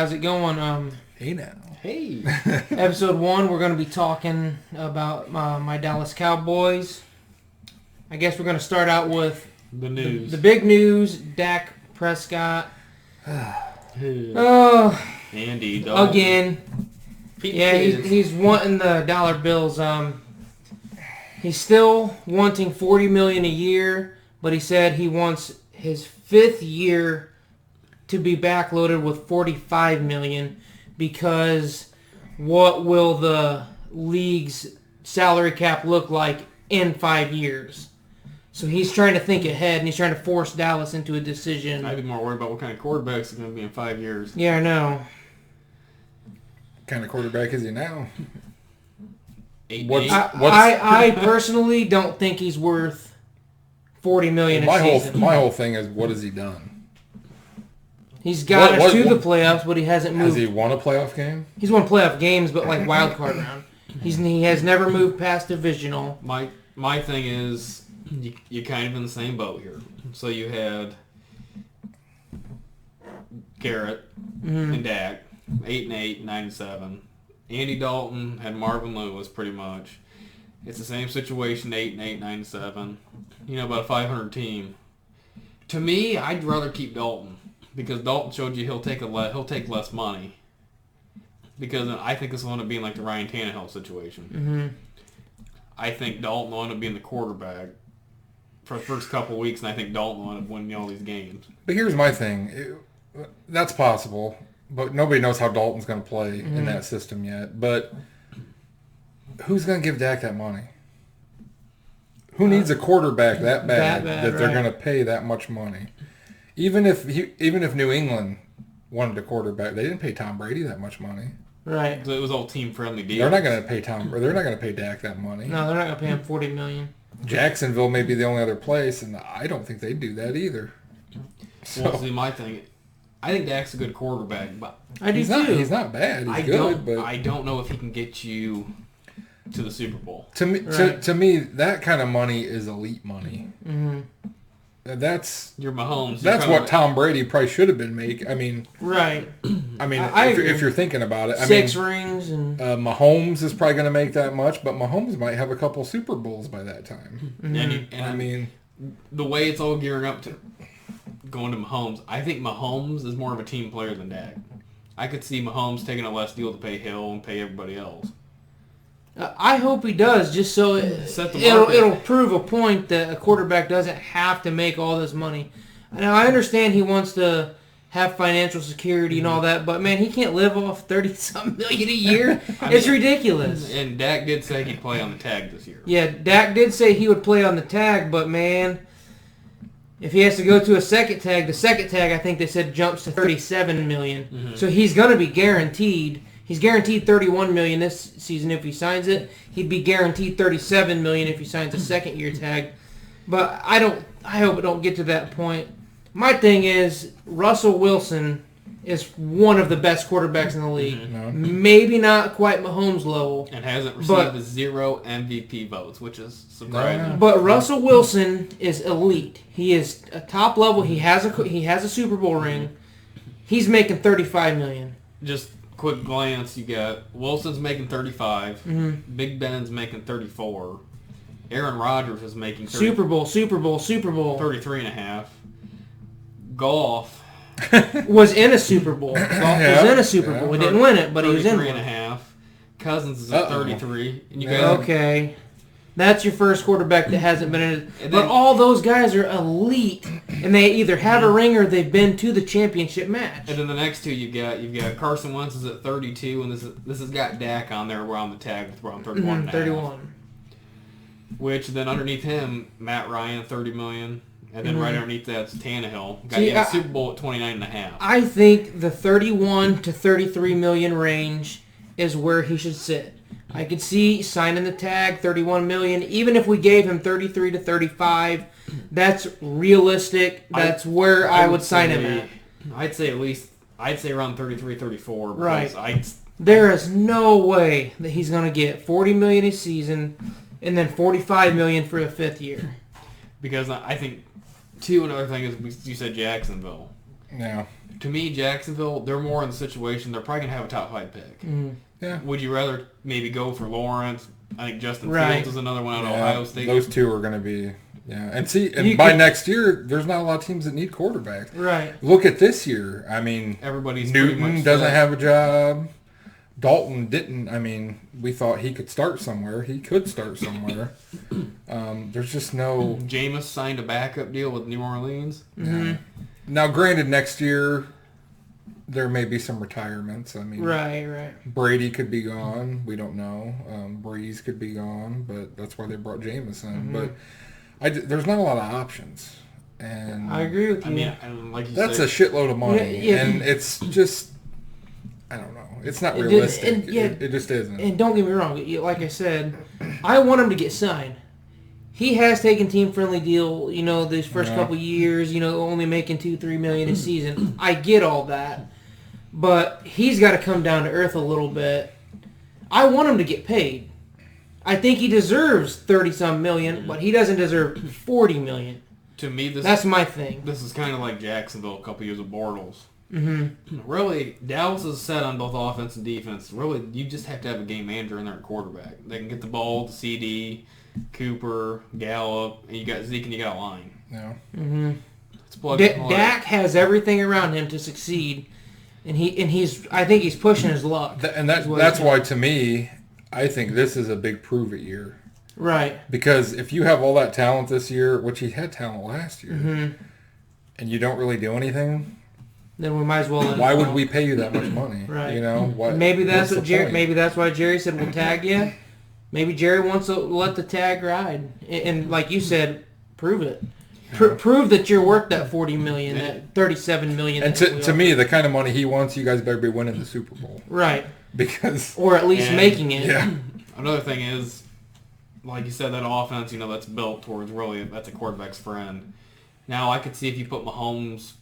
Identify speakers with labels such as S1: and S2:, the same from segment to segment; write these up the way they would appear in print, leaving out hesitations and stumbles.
S1: how's it going?
S2: Hey now.
S3: Hey.
S1: Episode 1, we're going to be talking about my Dallas Cowboys. I guess we're going to start out with
S3: The news.
S1: The big news, Dak Prescott.
S3: Andy.
S1: Again. He's wanting the dollar bills. He's still wanting $40 million a year, but he said he wants his 5th year to be backloaded with $45 million because what will the league's salary cap look like in 5 years? So he's trying to think ahead, and he's trying to force Dallas into a decision.
S3: I'd be more worried about what kind of quarterbacks are going to be in 5 years.
S1: Yeah, I know.
S2: What kind of quarterback is he now?
S1: I personally don't think he's worth $40 million a season.
S2: My whole thing is, what has he done?
S1: He's got us to the playoffs, but he hasn't moved.
S2: Has he won a playoff game?
S1: He's won playoff games, but like wild card round. He has never moved past divisional.
S3: My thing is, you're kind of in the same boat here. So you had Garrett and Dak, 8-8, 9-7. Andy Dalton had Marvin Lewis pretty much. It's the same situation, 8-8, 9-7. You know, about a 500 team. To me, I'd rather keep Dalton because Dalton showed you he'll take less money. Because I think this will end up being like the Ryan Tannehill situation.
S1: Mm-hmm.
S3: I think Dalton will end up being the quarterback for the first couple of weeks, and I think Dalton will end up winning all these games.
S2: But here's my thing. That's possible, but nobody knows how Dalton's going to play in that system yet. But who's going to give Dak that money? Who needs a quarterback that bad that they're going to pay that much money? Even if New England wanted a quarterback, they didn't pay Tom Brady that much money.
S1: Right.
S3: So it was all team-friendly deals.
S2: They're not going to pay They're not going to pay Dak that money.
S1: No, they're not going to pay him $40 million.
S2: Jacksonville may be the only other place, and I don't think they'd do that either.
S3: Well, see, my thing, I think Dak's a good quarterback, but
S1: I do too.
S2: He's not bad. He's good, but
S3: I don't know if he can get you to the Super Bowl.
S2: To me, that kind of money is elite money.
S1: Mm-hmm.
S2: That's
S3: your Mahomes.
S2: That's what Tom Brady probably should have been making. I mean,
S1: right.
S2: I mean,
S1: I
S2: if you're thinking about it,
S1: Six rings and
S2: Mahomes is probably going to make that much, but Mahomes might have a couple Super Bowls by that time.
S1: Mm-hmm.
S3: I mean, the way it's all gearing up to going to Mahomes, I think Mahomes is more of a team player than Dak. I could see Mahomes taking a less deal to pay Hill and pay everybody else.
S1: I hope he does, just so it'll prove a point that a quarterback doesn't have to make all this money. Now, I understand he wants to have financial security and all that, but, man, he can't live off $30-something million a year. It's ridiculous.
S3: And Dak did say he'd play on the tag this year.
S1: Yeah, Dak did say he would play on the tag, but, man, if he has to go to a second tag, the second tag, I think they said, jumps to $37 million. Mm-hmm. So he's going to be guaranteed. He's guaranteed $31 million this season if he signs it. He'd be guaranteed $37 million if he signs a second-year tag. But I hope it don't get to that point. My thing is, Russell Wilson is one of the best quarterbacks in the league. Mm-hmm. Maybe not quite Mahomes level.
S3: And hasn't received 0 MVP votes, which is surprising.
S1: But Russell Wilson is elite. He is a top level. He has a Super Bowl ring. He's making $35 million.
S3: Just quick glance, you got Wilson's making 35, Big Ben's making 34, Aaron Rodgers is making
S1: Super Bowl,
S3: 33.5. Goff
S1: was in a Super Bowl. He didn't win it, but he was in one.
S3: 33.5. Cousins is at 33. And you guys,
S1: okay. That's your first quarterback that hasn't been in it. But all those guys are elite, and they either have a ring or they've been to the championship match.
S3: And then the next two you've got Carson Wentz is at 32, and this has got Dak on there around the tag with around 31.
S1: 31.
S3: Which then underneath him, Matt Ryan, $30 million. And then right underneath that's Tannehill. Got a Super Bowl at 29.5.
S1: I think the 31 to 33 million range is where he should sit. I could see signing the tag, $31 million. Even if we gave him 33 to 35, that's realistic. That's where I would sign him at.
S3: I'd say around 33, 34.
S1: Right. There is no way that he's going to get $40 million a season and then $45 million for a 5th year.
S3: Because I think, too, another thing is you said Jacksonville.
S2: Yeah.
S3: To me, Jacksonville, they're more in the situation they're probably going to have a top 5 pick.
S2: Yeah.
S3: Would you rather maybe go for Lawrence? I think Justin
S1: Right.
S3: Fields is another one out of Ohio State.
S2: Those two are going to be, and by next year, there's not a lot of teams that need quarterbacks.
S1: Right.
S2: Look at this year. I mean,
S3: Everybody's pretty
S2: Newton
S3: much
S2: doesn't
S3: set.
S2: have a job. Dalton didn't. I mean, we thought he could start somewhere. He could start somewhere. There's just no...
S3: Jameis signed a backup deal with New Orleans.
S2: Yeah. Now, granted, next year, there may be some retirements. I mean,
S1: Right.
S2: Brady could be gone. We don't know. Breeze could be gone, but that's why they brought Jameis in. But there's not a lot of options. And
S1: I agree with you.
S3: I mean, and like you
S2: that's
S3: said,
S2: a shitload of money.
S1: Yeah.
S2: And it's just... I don't know. It's not realistic. It just isn't.
S1: And don't get me wrong. Like I said, I want him to get signed. He has taken team-friendly deal, these first couple years, only making $2-3 million a season. I get all that. But he's got to come down to earth a little bit. I want him to get paid. I think he deserves 30-some million, but he doesn't deserve $40 million.
S3: to me,
S1: That's my thing.
S3: This is kind of like Jacksonville a couple years of Bortles.
S1: Mm-hmm.
S3: Really, Dallas is set on both offense and defense. Really, you just have to have a game manager in there at quarterback. They can get the ball to CD, Cooper, Gallup, and you got Zeke and you got a line.
S2: Yeah.
S1: Mm-hmm.
S3: It's plug and play.
S1: Dak has everything around him to succeed, and I think he's pushing his luck.
S2: That's why, to me, I think this is a big prove-it year.
S1: Right.
S2: Because if you have all that talent this year, which he had talent last year, and you don't really do anything,
S1: then we might as well.
S2: Why would we pay you that much money?
S1: Right.
S2: Maybe
S1: that's what Jerry. Maybe that's why Jerry said we'll tag you. Maybe Jerry wants to let the tag ride, and like you said, prove it. Prove that you're worth that $40 million, that $37 million.
S2: And to me, the kind of money he wants, you guys better be winning the Super Bowl.
S1: Right.
S2: Because
S1: or at least making it.
S2: Yeah.
S3: Another thing is, like you said, that offense, that's built towards that's a quarterback's friend. Now, I could see if you put Mahomes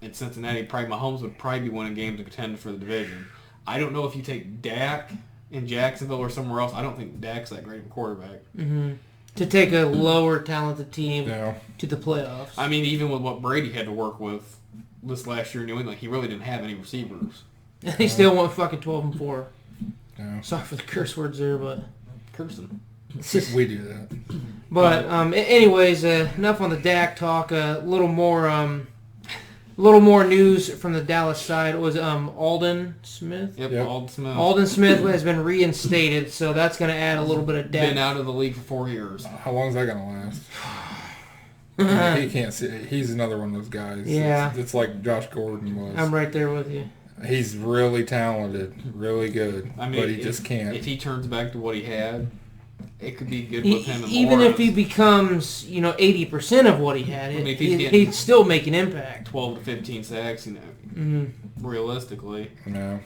S3: in Cincinnati, Mahomes would probably be winning games and contend for the division. I don't know if you take Dak in Jacksonville or somewhere else. I don't think Dak's that great of a quarterback.
S1: Mm-hmm. To take a lower talented team to the playoffs.
S3: I mean, even with what Brady had to work with this last year in New England, he really didn't have any receivers.
S1: He still went fucking 12-4.
S2: Yeah.
S1: Sorry for the curse words there, but
S3: cursing.
S2: We do that.
S1: But anyways, enough on the Dak talk. A little more news from the Dallas side. It was Alden Smith.
S3: Yep. Alden Smith.
S1: Alden Smith has been reinstated, so that's going to add a little bit of depth.
S3: Been out of the league for 4 years.
S2: How long is that going to last? He can't see. He's another one of those guys.
S1: Yeah.
S2: It's like Josh Gordon was.
S1: I'm right there with you.
S2: He's really talented, really good, but he just can't.
S3: If he turns back to what he had, it could be good with him. And
S1: even
S3: Lawrence.
S1: if he becomes, 80% of what he had, he'd still make an impact.
S3: 12 to 15 sacks, realistically.
S2: No.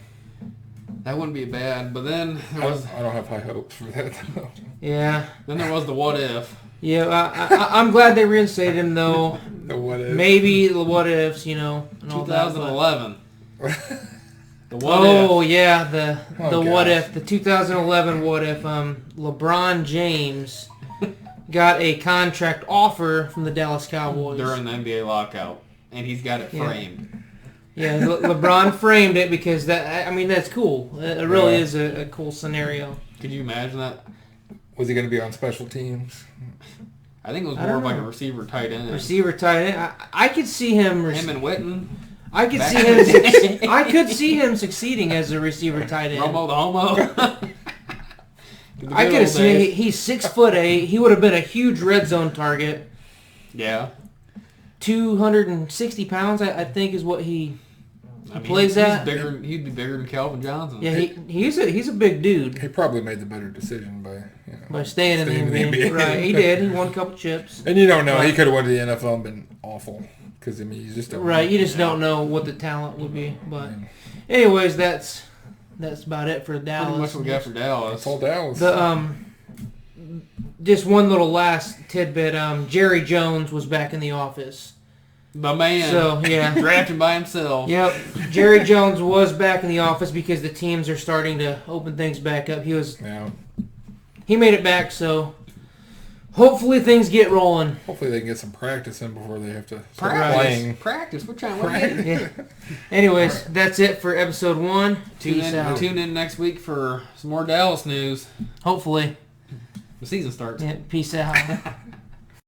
S3: That wouldn't be bad. But then
S2: I don't have high hopes for that.
S1: Yeah.
S3: Then there was the what if.
S1: Yeah, I'm glad they reinstated him though.
S2: The what if.
S1: Maybe the what ifs, and all
S3: 2011.
S1: The what if. Yeah, the what if, the 2011 what if. LeBron James got a contract offer from the Dallas Cowboys
S3: during the NBA lockout, and he's got it framed.
S1: Yeah, LeBron framed it because that's cool. It really is a cool scenario.
S3: Could you imagine that?
S2: Was he going to be on special teams?
S3: I think it was more of like a receiver tight end.
S1: Receiver tight end. I could see him.
S3: Him and Witten.
S1: I could see him. I could see him succeeding as a receiver tight end.
S3: Romo the homo.
S1: I could have seen. He's 6'8". He would have been a huge red zone target.
S3: Yeah.
S1: 260 pounds, I think, is what he plays at.
S3: He'd be bigger than Calvin Johnson.
S1: Yeah, he's a big dude.
S2: He probably made the better decision by
S1: staying in the NBA. Right, he did. He won a couple chips.
S2: And you don't know. He could have went to the NFL and been awful. Because, you just don't know.
S1: You just don't know what the talent would be. But anyways, that's about it for Dallas.
S3: Pretty much what we got for Dallas.
S2: That's all Dallas.
S1: Just one little last tidbit. Jerry Jones was back in the office.
S3: The man.
S1: So, yeah.
S3: Drafted by himself.
S1: Yep. Jerry Jones was back in the office because the teams are starting to open things back up. He made it back, so hopefully things get rolling.
S2: Hopefully they can get some practice in before they have to start playing.
S3: Practice. We're trying to
S1: Yeah. Anyways, that's it for episode 1. Peace out.
S3: Tune in next week for some more Dallas news.
S1: Hopefully.
S3: The season starts.
S1: Yeah, peace out.